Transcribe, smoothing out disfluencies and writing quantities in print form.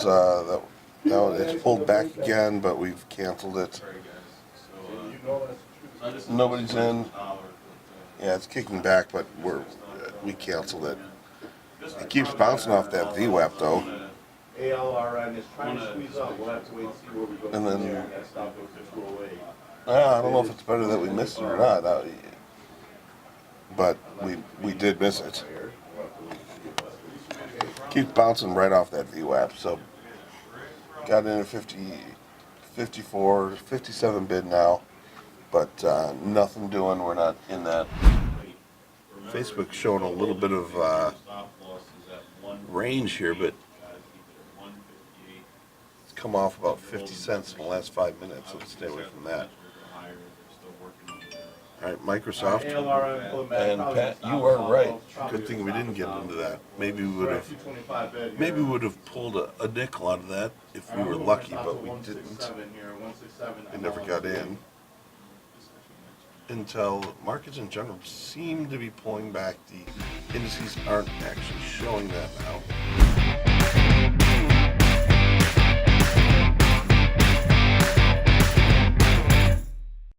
it's pulled back again, but we've canceled it. Nobody's in. Yeah, it's kicking back, but we canceled it. It keeps bouncing off that VWAP though. ALRN is trying to squeeze up. We'll have to wait and see where we go And then, from there. That stop goes to 208. I don't know if it's better that we missed it or not. But we did miss it. Keeps bouncing right off that VWAP. So got in at 50, 54, 57 bid now, but nothing doing. We're not in that. Facebook's showing a little bit of range here, but it's come off about 50 cents in the last 5 minutes, so let's stay away from that. All right, Microsoft. And Pat, you are right. Good thing we didn't get into that. Maybe we would have pulled a nickel out of that if we were lucky, but we didn't. We never got in. Until markets in general seem to be pulling back. The indices aren't actually showing that now.